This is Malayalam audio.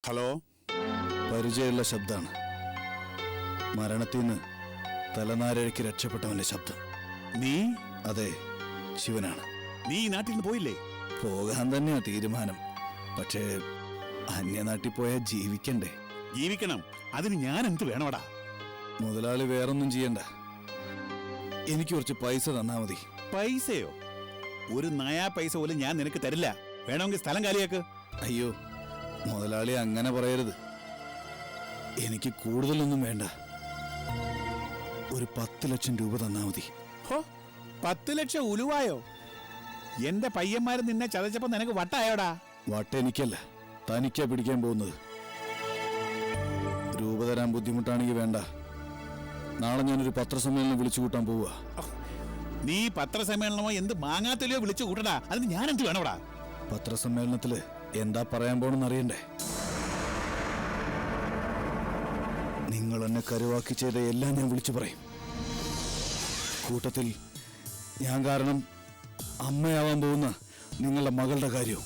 ഹലോ. പരിചയമുള്ള ശബ്ദമാണ്. മരണത്തിൽ നിന്ന് തലനാരഴയ്ക്ക് രക്ഷപ്പെട്ടവന്റെ ശബ്ദം. നീ? അതെ, ശിവനാണ്. നീ ഈ നാട്ടിൽ നിന്ന് പോയില്ലേ? പോകാൻ തന്നെയാ തീരുമാനം. പക്ഷേ അന്യനാട്ടിൽ പോയാൽ ജീവിക്കണ്ടേ? ജീവിക്കണം. അതിന് ഞാൻ എന്ത് വേണോടാ? മുതലാളി വേറൊന്നും ചെയ്യണ്ട, എനിക്ക് കുറച്ച് പൈസ തന്നാ മതി. പൈസയോ? ഒരു നയാ പൈസ പോലും ഞാൻ നിനക്ക് തരില്ല. വേണമെങ്കിൽ സ്ഥലം കാലിയാക്ക്. അയ്യോ മുതലാളി അങ്ങനെ പറയരുത്. എനിക്ക് കൂടുതലൊന്നും വേണ്ട, ഒരു 10 ലക്ഷം രൂപ തന്നാ മതി. ഹോ, 10 ലക്ഷം ഉലുവായോ? എന്റെ പയ്യന്മാര് നിന്നെ ചതച്ചപ്പോ നിനക്ക് വട്ടായോടാ? വട്ട എനിക്കല്ല, തനിക്കാ പിടിക്കാൻ പോകുന്നത്. രൂപ തരാൻ ബുദ്ധിമുട്ടാണെങ്കിൽ വേണ്ട. നാളെ ഞാനൊരു പത്രസമ്മേളനം വിളിച്ചു കൂട്ടാൻ പോവുക. നീ പത്രസമ്മേളനമോ എന്ത് മാങ്ങാത്തൊലിയോ വിളിച്ചു കൂട്ടടാ. അതിന് ഞാൻ എന്ത് വേണോടാ? പത്രസമ്മേളനത്തില് എന്താ പറയാൻ പോണെന്ന് അറിയണ്ടേ? നിങ്ങൾ എന്നെ കരുവാക്കി ചെയ്ത എല്ലാം ഞാൻ വിളിച്ചു പറയും. കൂട്ടത്തിൽ ഞാൻ കാരണം അമ്മയാവാൻ പോകുന്ന നിങ്ങളുടെ മകളുടെ കാര്യവും.